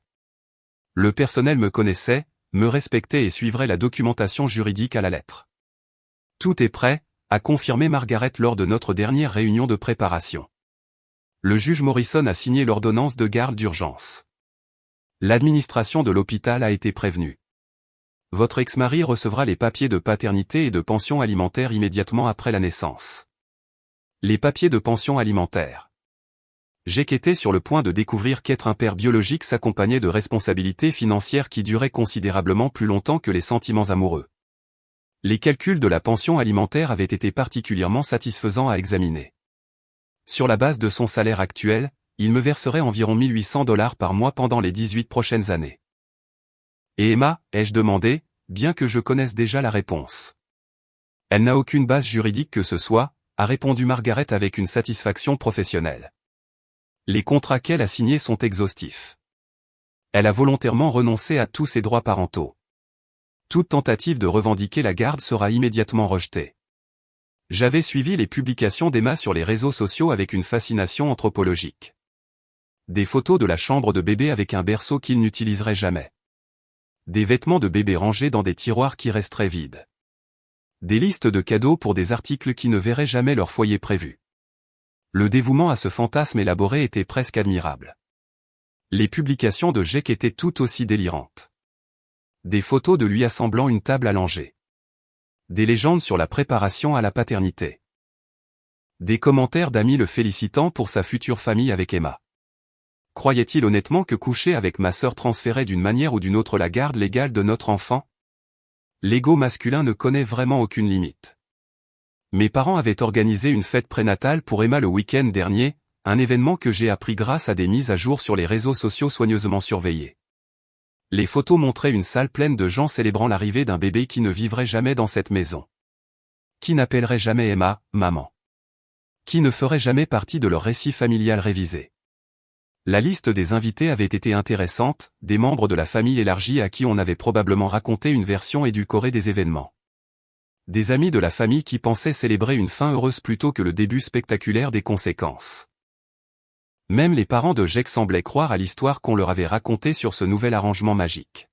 Le personnel me connaissait, me respectait et suivrait la documentation juridique à la lettre. Tout est prêt, a confirmé Margaret lors de notre dernière réunion de préparation. Le juge Morrison a signé l'ordonnance de garde d'urgence. L'administration de l'hôpital a été prévenue. Votre ex-mari recevra les papiers de paternité et de pension alimentaire immédiatement après la naissance. Les papiers de pension alimentaire. Jake était sur le point de découvrir qu'être un père biologique s'accompagnait de responsabilités financières qui duraient considérablement plus longtemps que les sentiments amoureux. Les calculs de la pension alimentaire avaient été particulièrement satisfaisants à examiner. Sur la base de son salaire actuel, il me verserait environ $1 800 par mois pendant les 18 prochaines années. Et Emma, ai-je demandé, bien que je connaisse déjà la réponse. Elle n'a aucune base juridique que ce soit, a répondu Margaret avec une satisfaction professionnelle. Les contrats qu'elle a signés sont exhaustifs. Elle a volontairement renoncé à tous ses droits parentaux. Toute tentative de revendiquer la garde sera immédiatement rejetée. J'avais suivi les publications d'Emma sur les réseaux sociaux avec une fascination anthropologique. Des photos de la chambre de bébé avec un berceau qu'il n'utiliserait jamais. Des vêtements de bébé rangés dans des tiroirs qui resteraient vides. Des listes de cadeaux pour des articles qui ne verraient jamais leur foyer prévu. Le dévouement à ce fantasme élaboré était presque admirable. Les publications de Jake étaient tout aussi délirantes. Des photos de lui assemblant une table à langer. Des légendes sur la préparation à la paternité. Des commentaires d'amis le félicitant pour sa future famille avec Emma. Croyait-il honnêtement que coucher avec ma sœur transférait d'une manière ou d'une autre la garde légale de notre enfant? L'ego masculin ne connaît vraiment aucune limite. Mes parents avaient organisé une fête prénatale pour Emma le week-end dernier, un événement que j'ai appris grâce à des mises à jour sur les réseaux sociaux soigneusement surveillés. Les photos montraient une salle pleine de gens célébrant l'arrivée d'un bébé qui ne vivrait jamais dans cette maison. Qui n'appellerait jamais Emma, maman. Qui ne ferait jamais partie de leur récit familial révisé. La liste des invités avait été intéressante, des membres de la famille élargie à qui on avait probablement raconté une version édulcorée des événements. Des amis de la famille qui pensaient célébrer une fin heureuse plutôt que le début spectaculaire des conséquences. Même les parents de Jake semblaient croire à l'histoire qu'on leur avait racontée sur ce nouvel arrangement magique.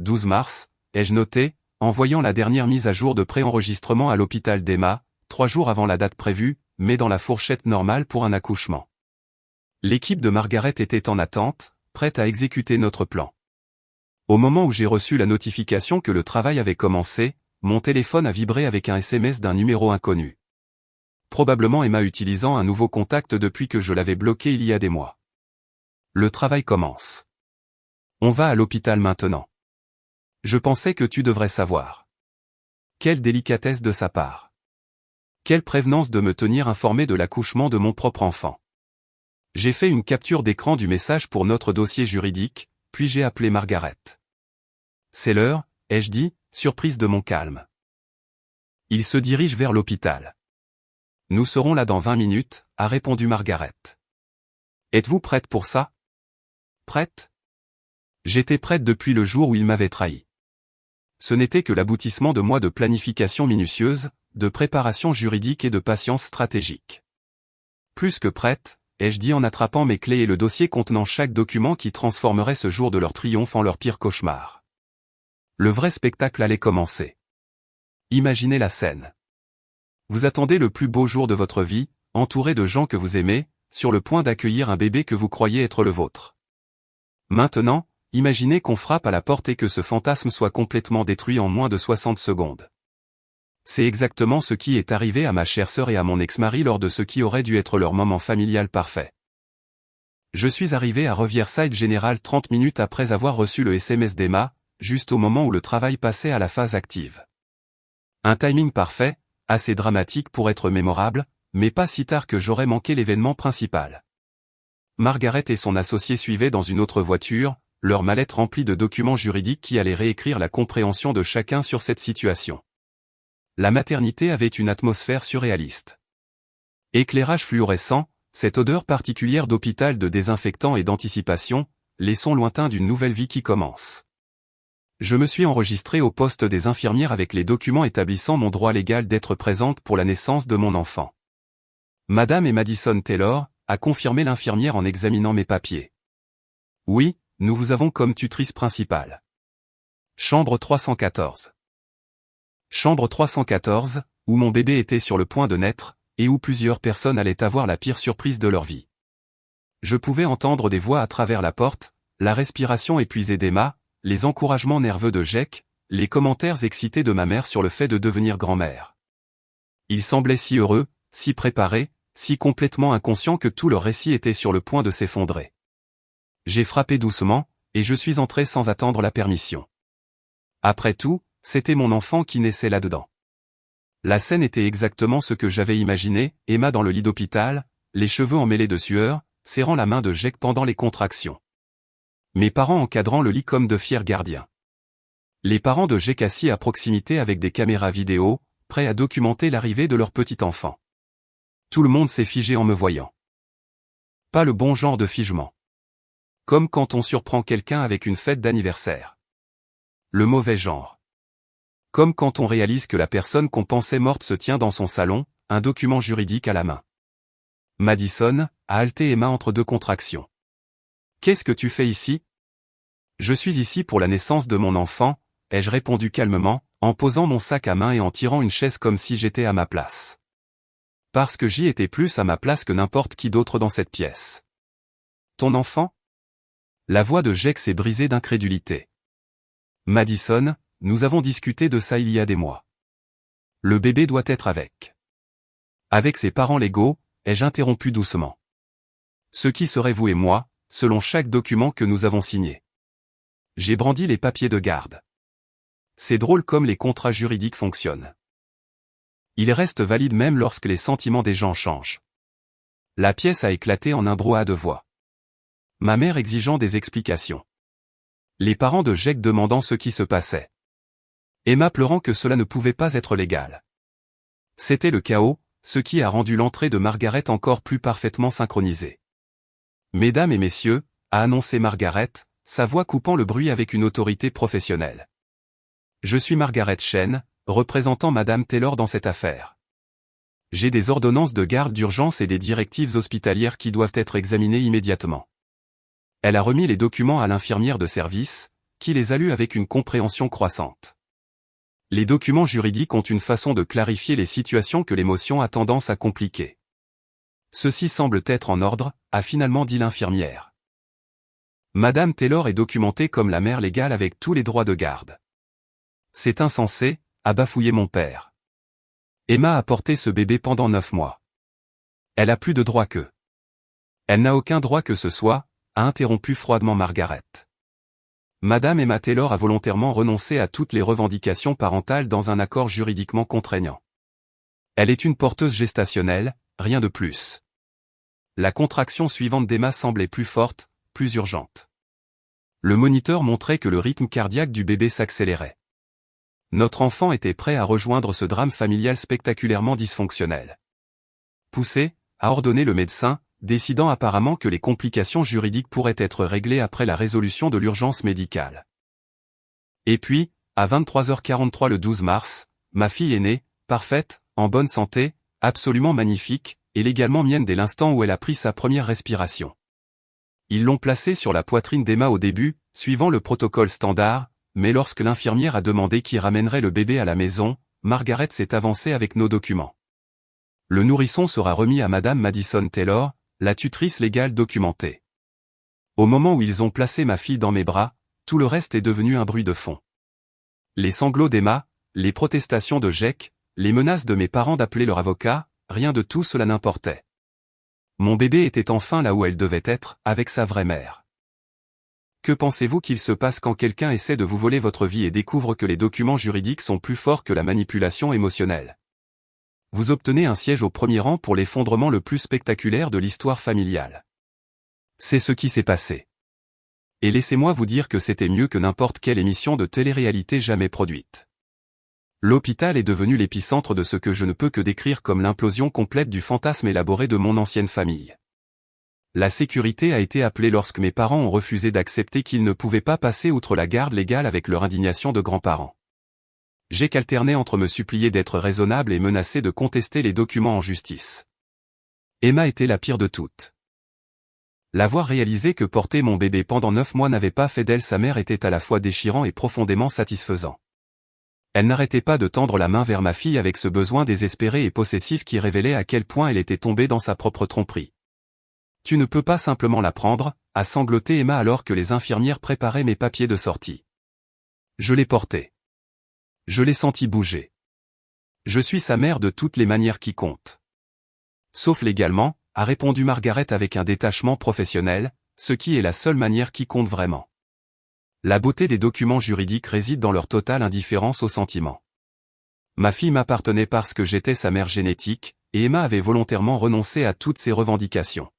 12 mars, ai-je noté, en voyant la dernière mise à jour de préenregistrement à l'hôpital d'Emma, 3 jours avant la date prévue, mais dans la fourchette normale pour un accouchement. L'équipe de Margaret était en attente, prête à exécuter notre plan. Au moment où j'ai reçu la notification que le travail avait commencé, mon téléphone a vibré avec un SMS d'un numéro inconnu. Probablement Emma utilisant un nouveau contact depuis que je l'avais bloqué il y a des mois. Le travail commence. On va à l'hôpital maintenant. Je pensais que tu devrais savoir. Quelle délicatesse de sa part. Quelle prévenance de me tenir informé de l'accouchement de mon propre enfant. J'ai fait une capture d'écran du message pour notre dossier juridique, puis j'ai appelé Margaret. C'est l'heure, ai-je dit, surprise de mon calme. Il se dirige vers l'hôpital. Nous serons là dans 20 minutes, a répondu Margaret. Êtes-vous prête pour ça? Prête? J'étais prête depuis le jour où il m'avait trahi. Ce n'était que l'aboutissement de mois de planification minutieuse, de préparation juridique et de patience stratégique. Plus que prête, ai-je dit en attrapant mes clés et le dossier contenant chaque document qui transformerait ce jour de leur triomphe en leur pire cauchemar. Le vrai spectacle allait commencer. Imaginez la scène. Vous attendez le plus beau jour de votre vie, entouré de gens que vous aimez, sur le point d'accueillir un bébé que vous croyez être le vôtre. Maintenant, imaginez qu'on frappe à la porte et que ce fantasme soit complètement détruit en moins de 60 secondes. C'est exactement ce qui est arrivé à ma chère sœur et à mon ex-mari lors de ce qui aurait dû être leur moment familial parfait. Je suis arrivé à Riverside Général 30 minutes après avoir reçu le SMS d'Emma, juste au moment où le travail passait à la phase active. Un timing parfait, assez dramatique pour être mémorable, mais pas si tard que j'aurais manqué l'événement principal. Margaret et son associé suivaient dans une autre voiture, leur mallette remplie de documents juridiques qui allaient réécrire la compréhension de chacun sur cette situation. La maternité avait une atmosphère surréaliste. Éclairage fluorescent, cette odeur particulière d'hôpital de désinfectant et d'anticipation, les sons lointains d'une nouvelle vie qui commence. Je me suis enregistré au poste des infirmières avec les documents établissant mon droit légal d'être présente pour la naissance de mon enfant. Madame et Madison Taylor, a confirmé l'infirmière en examinant mes papiers. Oui, nous vous avons comme tutrice principale. Chambre 314. Chambre 314, où mon bébé était sur le point de naître, et où plusieurs personnes allaient avoir la pire surprise de leur vie. Je pouvais entendre des voix à travers la porte, la respiration épuisée d'Emma, les encouragements nerveux de Jake, les commentaires excités de ma mère sur le fait de devenir grand-mère. Ils semblaient si heureux, si préparés, si complètement inconscients que tout leur récit était sur le point de s'effondrer. J'ai frappé doucement, et je suis entré sans attendre la permission. Après tout, c'était mon enfant qui naissait là-dedans. La scène était exactement ce que j'avais imaginé, Emma dans le lit d'hôpital, les cheveux emmêlés de sueur, serrant la main de Jake pendant les contractions. Mes parents encadrant le lit comme de fiers gardiens. Les parents de Jake assis à proximité avec des caméras vidéo, prêts à documenter l'arrivée de leur petit enfant. Tout le monde s'est figé en me voyant. Pas le bon genre de figement. Comme quand on surprend quelqu'un avec une fête d'anniversaire. Le mauvais genre. Comme quand on réalise que la personne qu'on pensait morte se tient dans son salon, un document juridique à la main. Madison, a halté Emma entre deux contractions. Qu'est-ce que tu fais ici? Je suis ici pour la naissance de mon enfant, ai-je répondu calmement, en posant mon sac à main et en tirant une chaise comme si j'étais à ma place. Parce que j'y étais plus à ma place que n'importe qui d'autre dans cette pièce. Ton enfant? La voix de Jake s'est brisée d'incrédulité. Madison, nous avons discuté de ça il y a des mois. Le bébé doit être avec. Avec ses parents légaux, ai-je interrompu doucement. Ce qui serait vous et moi, selon chaque document que nous avons signé. J'ai brandi les papiers de garde. C'est drôle comme les contrats juridiques fonctionnent. Ils restent valides même lorsque les sentiments des gens changent. La pièce a éclaté en un brouhaha de voix. Ma mère exigeant des explications. Les parents de Jake demandant ce qui se passait. Emma pleurant que cela ne pouvait pas être légal. C'était le chaos, ce qui a rendu l'entrée de Margaret encore plus parfaitement synchronisée. Mesdames et messieurs, a annoncé Margaret, sa voix coupant le bruit avec une autorité professionnelle. Je suis Margaret Chen, représentant Madame Taylor dans cette affaire. J'ai des ordonnances de garde d'urgence et des directives hospitalières qui doivent être examinées immédiatement. Elle a remis les documents à l'infirmière de service, qui les a lus avec une compréhension croissante. Les documents juridiques ont une façon de clarifier les situations que l'émotion a tendance à compliquer. Ceci semble être en ordre, a finalement dit l'infirmière. Madame Taylor est documentée comme la mère légale avec tous les droits de garde. C'est insensé, a bafouillé mon père. Emma a porté ce bébé pendant 9 mois. Elle a plus de droits qu'eux. Elle n'a aucun droit que ce soit, a interrompu froidement Margaret. Madame Emma Taylor a volontairement renoncé à toutes les revendications parentales dans un accord juridiquement contraignant. Elle est une porteuse gestationnelle, rien de plus. La contraction suivante d'Emma semblait plus forte, plus urgente. Le moniteur montrait que le rythme cardiaque du bébé s'accélérait. Notre enfant était prêt à rejoindre ce drame familial spectaculairement dysfonctionnel. Poussé, a ordonné le médecin, décidant apparemment que les complications juridiques pourraient être réglées après la résolution de l'urgence médicale. Et puis, à 23h43 le 12 mars, ma fille est née, parfaite, en bonne santé, absolument magnifique, et légalement mienne dès l'instant où elle a pris sa première respiration. Ils l'ont placée sur la poitrine d'Emma au début, suivant le protocole standard, mais lorsque l'infirmière a demandé qui ramènerait le bébé à la maison, Margaret s'est avancée avec nos documents. Le nourrisson sera remis à Madame Madison Taylor, la tutrice légale documentée. Au moment où ils ont placé ma fille dans mes bras, tout le reste est devenu un bruit de fond. Les sanglots d'Emma, les protestations de Jake, les menaces de mes parents d'appeler leur avocat, rien de tout cela n'importait. Mon bébé était enfin là où elle devait être, avec sa vraie mère. Que pensez-vous qu'il se passe quand quelqu'un essaie de vous voler votre vie et découvre que les documents juridiques sont plus forts que la manipulation émotionnelle? Vous obtenez un siège au premier rang pour l'effondrement le plus spectaculaire de l'histoire familiale. C'est ce qui s'est passé. Et laissez-moi vous dire que c'était mieux que n'importe quelle émission de télé-réalité jamais produite. L'hôpital est devenu l'épicentre de ce que je ne peux que décrire comme l'implosion complète du fantasme élaboré de mon ancienne famille. La sécurité a été appelée lorsque mes parents ont refusé d'accepter qu'ils ne pouvaient pas passer outre la garde légale avec leur indignation de grands-parents. J'ai qu'alterné entre me supplier d'être raisonnable et menacer de contester les documents en justice. Emma était la pire de toutes. L'avoir réalisé que porter mon bébé pendant 9 mois n'avait pas fait d'elle sa mère était à la fois déchirant et profondément satisfaisant. Elle n'arrêtait pas de tendre la main vers ma fille avec ce besoin désespéré et possessif qui révélait à quel point elle était tombée dans sa propre tromperie. « Tu ne peux pas simplement la prendre », a sangloté Emma alors que les infirmières préparaient mes papiers de sortie. Je l'ai portée. Je l'ai sentie bouger. Je suis sa mère de toutes les manières qui comptent. Sauf légalement, a répondu Margaret avec un détachement professionnel, ce qui est la seule manière qui compte vraiment. La beauté des documents juridiques réside dans leur totale indifférence aux sentiments. Ma fille m'appartenait parce que j'étais sa mère génétique, et Emma avait volontairement renoncé à toutes ses revendications.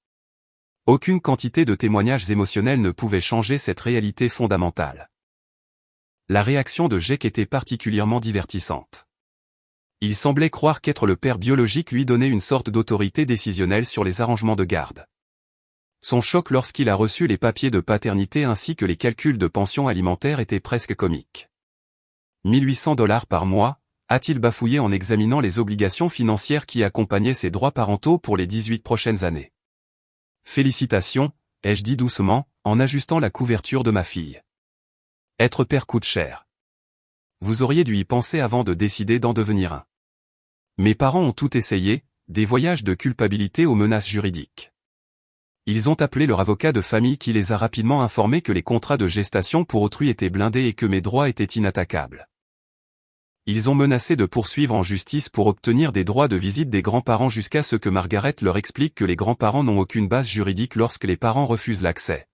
Aucune quantité de témoignages émotionnels ne pouvait changer cette réalité fondamentale. La réaction de Jake était particulièrement divertissante. Il semblait croire qu'être le père biologique lui donnait une sorte d'autorité décisionnelle sur les arrangements de garde. Son choc lorsqu'il a reçu les papiers de paternité ainsi que les calculs de pension alimentaire était presque comique. 1800 $ par mois, a-t-il bafouillé en examinant les obligations financières qui accompagnaient ses droits parentaux pour les 18 prochaines années. Félicitations, ai-je dit doucement, en ajustant la couverture de ma fille. Être père coûte cher. Vous auriez dû y penser avant de décider d'en devenir un. Mes parents ont tout essayé, des voyages de culpabilité aux menaces juridiques. Ils ont appelé leur avocat de famille qui les a rapidement informés que les contrats de gestation pour autrui étaient blindés et que mes droits étaient inattaquables. Ils ont menacé de poursuivre en justice pour obtenir des droits de visite des grands-parents jusqu'à ce que Margaret leur explique que les grands-parents n'ont aucune base juridique lorsque les parents refusent l'accès.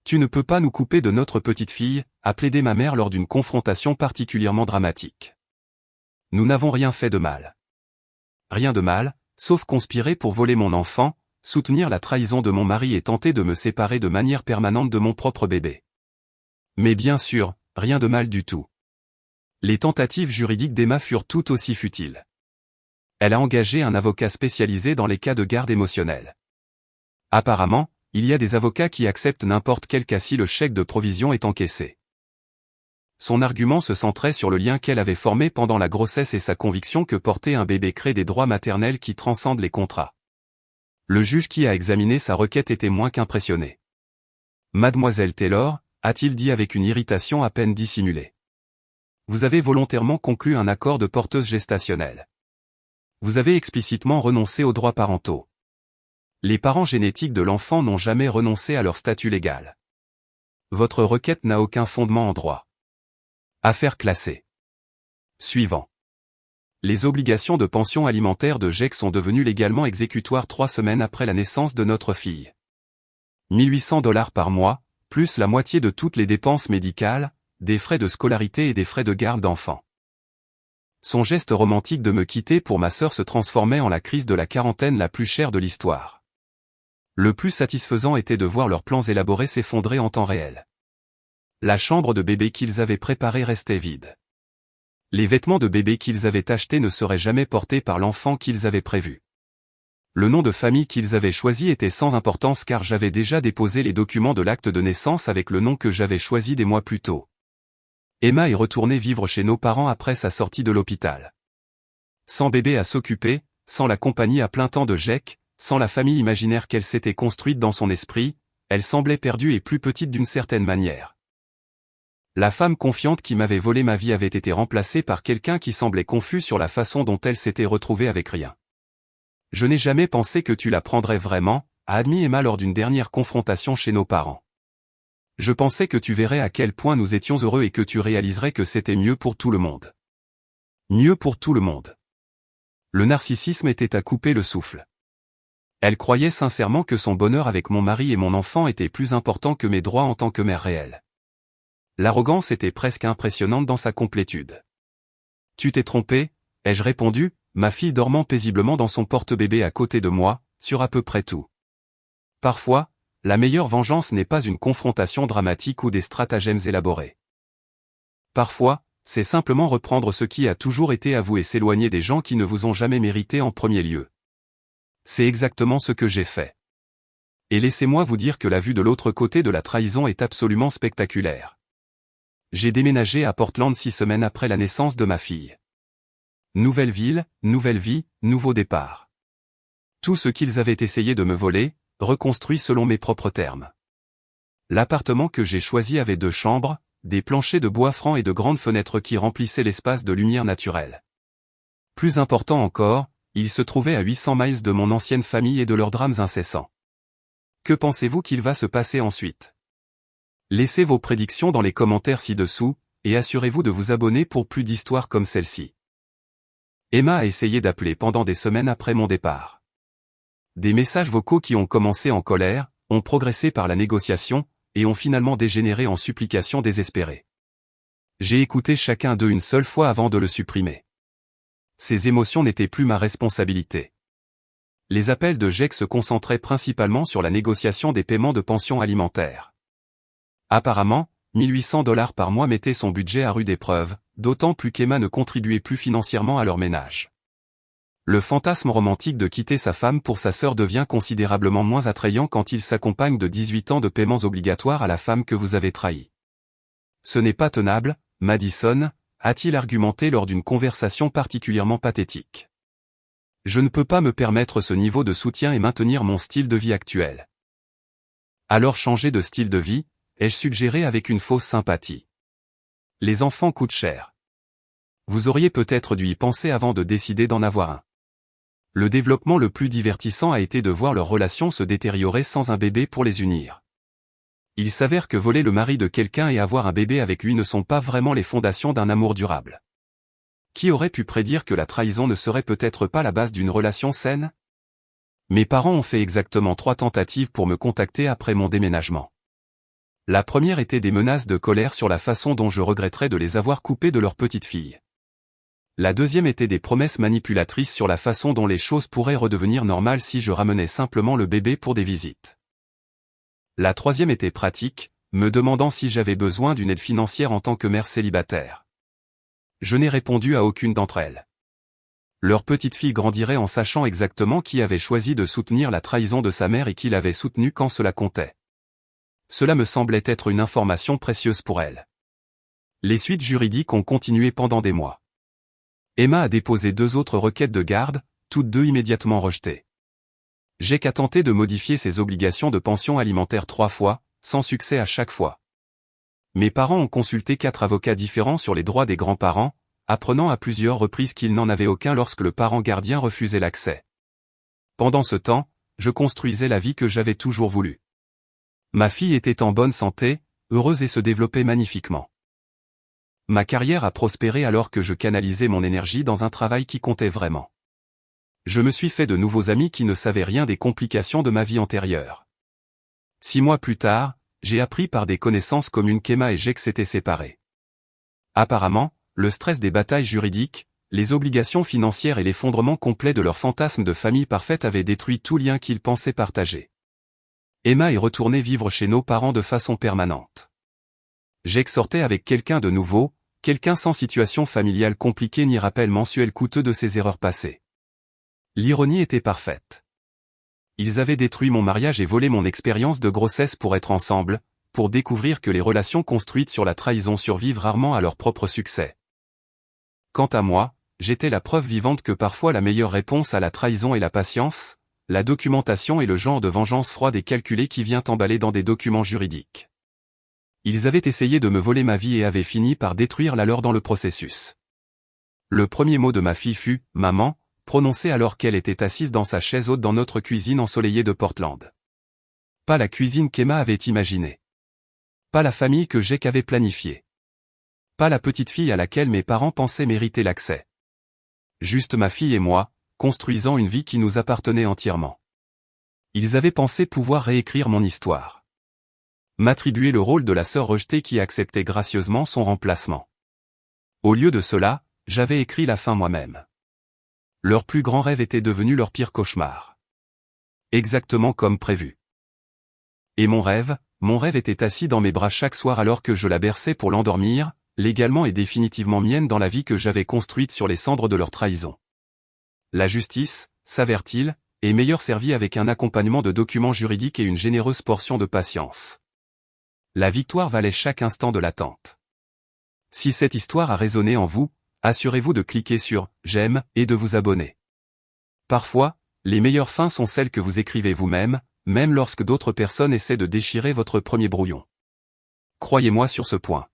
Tu ne peux pas nous couper de notre petite fille, a plaidé ma mère lors d'une confrontation particulièrement dramatique. Nous n'avons rien fait de mal. Rien de mal, sauf conspirer pour voler mon enfant, soutenir la trahison de mon mari et tenter de me séparer de manière permanente de mon propre bébé. Mais bien sûr, rien de mal du tout. Les tentatives juridiques d'Emma furent tout aussi futiles. Elle a engagé un avocat spécialisé dans les cas de garde émotionnelle. Apparemment, il y a des avocats qui acceptent n'importe quel cas si le chèque de provision est encaissé. Son argument se centrait sur le lien qu'elle avait formé pendant la grossesse et sa conviction que porter un bébé crée des droits maternels qui transcendent les contrats. Le juge qui a examiné sa requête était moins qu'impressionné. Mademoiselle Taylor, a-t-il dit avec une irritation à peine dissimulée. Vous avez volontairement conclu un accord de porteuse gestationnelle. Vous avez explicitement renoncé aux droits parentaux. Les parents génétiques de l'enfant n'ont jamais renoncé à leur statut légal. Votre requête n'a aucun fondement en droit. Affaire classée. Suivant. Les obligations de pension alimentaire de Jake sont devenues légalement exécutoires 3 semaines après la naissance de notre fille. 1800 $ par mois, plus la moitié de toutes les dépenses médicales, des frais de scolarité et des frais de garde d'enfants. Son geste romantique de me quitter pour ma sœur se transformait en la crise de la quarantaine la plus chère de l'histoire. Le plus satisfaisant était de voir leurs plans élaborés s'effondrer en temps réel. La chambre de bébé qu'ils avaient préparée restait vide. Les vêtements de bébé qu'ils avaient achetés ne seraient jamais portés par l'enfant qu'ils avaient prévu. Le nom de famille qu'ils avaient choisi était sans importance car j'avais déjà déposé les documents de l'acte de naissance avec le nom que j'avais choisi des mois plus tôt. Emma est retournée vivre chez nos parents après sa sortie de l'hôpital. Sans bébé à s'occuper, sans la compagnie à plein temps de Jake, sans la famille imaginaire qu'elle s'était construite dans son esprit, elle semblait perdue et plus petite d'une certaine manière. La femme confiante qui m'avait volé ma vie avait été remplacée par quelqu'un qui semblait confus sur la façon dont elle s'était retrouvée avec rien. Je n'ai jamais pensé que tu la prendrais vraiment, a admis Emma lors d'une dernière confrontation chez nos parents. Je pensais que tu verrais à quel point nous étions heureux et que tu réaliserais que c'était mieux pour tout le monde. Mieux pour tout le monde. Le narcissisme était à couper le souffle. Elle croyait sincèrement que son bonheur avec mon mari et mon enfant était plus important que mes droits en tant que mère réelle. L'arrogance était presque impressionnante dans sa complétude. Tu t'es trompé, ai-je répondu, ma fille dormant paisiblement dans son porte-bébé à côté de moi, sur à peu près tout. Parfois, la meilleure vengeance n'est pas une confrontation dramatique ou des stratagèmes élaborés. Parfois, c'est simplement reprendre ce qui a toujours été à vous et s'éloigner des gens qui ne vous ont jamais mérité en premier lieu. C'est exactement ce que j'ai fait. Et laissez-moi vous dire que la vue de l'autre côté de la trahison est absolument spectaculaire. J'ai déménagé à Portland 6 semaines après la naissance de ma fille. Nouvelle ville, nouvelle vie, nouveau départ. Tout ce qu'ils avaient essayé de me voler, reconstruit selon mes propres termes. L'appartement que j'ai choisi avait 2 chambres, des planchers de bois franc et de grandes fenêtres qui remplissaient l'espace de lumière naturelle. Plus important encore, il se trouvait à 800 miles de mon ancienne famille et de leurs drames incessants. Que pensez-vous qu'il va se passer ensuite? Laissez vos prédictions dans les commentaires ci-dessous, et assurez-vous de vous abonner pour plus d'histoires comme celle-ci. Emma a essayé d'appeler pendant des semaines après mon départ. Des messages vocaux qui ont commencé en colère, ont progressé par la négociation, et ont finalement dégénéré en supplications désespérées. J'ai écouté chacun d'eux une seule fois avant de le supprimer. Ces émotions n'étaient plus ma responsabilité. Les appels de Jake se concentraient principalement sur la négociation des paiements de pension alimentaire. Apparemment, $1 800 par mois mettait son budget à rude épreuve, d'autant plus qu'Emma ne contribuait plus financièrement à leur ménage. Le fantasme romantique de quitter sa femme pour sa sœur devient considérablement moins attrayant quand il s'accompagne de 18 ans de paiements obligatoires à la femme que vous avez trahie. Ce n'est pas tenable, Madison, a-t-il argumenté lors d'une conversation particulièrement pathétique. Je ne peux pas me permettre ce niveau de soutien et maintenir mon style de vie actuel. Alors changer de style de vie, ai-je suggéré avec une fausse sympathie. Les enfants coûtent cher. Vous auriez peut-être dû y penser avant de décider d'en avoir un. Le développement le plus divertissant a été de voir leur relation se détériorer sans un bébé pour les unir. Il s'avère que voler le mari de quelqu'un et avoir un bébé avec lui ne sont pas vraiment les fondations d'un amour durable. Qui aurait pu prédire que la trahison ne serait peut-être pas la base d'une relation saine? Mes parents ont fait exactement 3 tentatives pour me contacter après mon déménagement. La première était des menaces de colère sur la façon dont je regretterais de les avoir coupés de leur petite fille. La deuxième était des promesses manipulatrices sur la façon dont les choses pourraient redevenir normales si je ramenais simplement le bébé pour des visites. La troisième était pratique, me demandant si j'avais besoin d'une aide financière en tant que mère célibataire. Je n'ai répondu à aucune d'entre elles. Leur petite fille grandirait en sachant exactement qui avait choisi de soutenir la trahison de sa mère et qui l'avait soutenue quand cela comptait. Cela me semblait être une information précieuse pour elle. Les suites juridiques ont continué pendant des mois. Emma a déposé 2 autres requêtes de garde, toutes 2 immédiatement rejetées. Jake a tenté de modifier ses obligations de pension alimentaire 3 fois, sans succès à chaque fois. Mes parents ont consulté 4 avocats différents sur les droits des grands-parents, apprenant à plusieurs reprises qu'ils n'en avaient aucun lorsque le parent gardien refusait l'accès. Pendant ce temps, je construisais la vie que j'avais toujours voulu. Ma fille était en bonne santé, heureuse et se développait magnifiquement. Ma carrière a prospéré alors que je canalisais mon énergie dans un travail qui comptait vraiment. Je me suis fait de nouveaux amis qui ne savaient rien des complications de ma vie antérieure. 6 mois plus tard, j'ai appris par des connaissances communes qu'Emma et Jake s'étaient séparés. Apparemment, le stress des batailles juridiques, les obligations financières et l'effondrement complet de leur fantasme de famille parfaite avaient détruit tout lien qu'ils pensaient partager. Emma est retournée vivre chez nos parents de façon permanente. Jake sortait avec quelqu'un de nouveau, quelqu'un sans situation familiale compliquée ni rappel mensuel coûteux de ses erreurs passées. L'ironie était parfaite. Ils avaient détruit mon mariage et volé mon expérience de grossesse pour être ensemble, pour découvrir que les relations construites sur la trahison survivent rarement à leur propre succès. Quant à moi, j'étais la preuve vivante que parfois la meilleure réponse à la trahison est la patience, la documentation et le genre de vengeance froide et calculée qui vient emballer dans des documents juridiques. Ils avaient essayé de me voler ma vie et avaient fini par détruire la leur dans le processus. Le premier mot de ma fille fut « Maman », prononcé alors qu'elle était assise dans sa chaise haute dans notre cuisine ensoleillée de Portland. Pas la cuisine qu'Emma avait imaginée. Pas la famille que Jake avait planifiée. Pas la petite fille à laquelle mes parents pensaient mériter l'accès. Juste ma fille et moi, construisant une vie qui nous appartenait entièrement. Ils avaient pensé pouvoir réécrire mon histoire. M'attribuer le rôle de la sœur rejetée qui acceptait gracieusement son remplacement. Au lieu de cela, j'avais écrit la fin moi-même. Leur plus grand rêve était devenu leur pire cauchemar. Exactement comme prévu. Et mon rêve était assis dans mes bras chaque soir alors que je la berçais pour l'endormir, légalement et définitivement mienne dans la vie que j'avais construite sur les cendres de leur trahison. La justice, s'avère-t-il, est meilleure servie avec un accompagnement de documents juridiques et une généreuse portion de patience. La victoire valait chaque instant de l'attente. Si cette histoire a résonné en vous, assurez-vous de cliquer sur « J'aime » et de vous abonner. Parfois, Les meilleures fins sont celles que vous écrivez vous-même, même lorsque d'autres personnes essaient de déchirer votre premier brouillon. Croyez-moi sur ce point.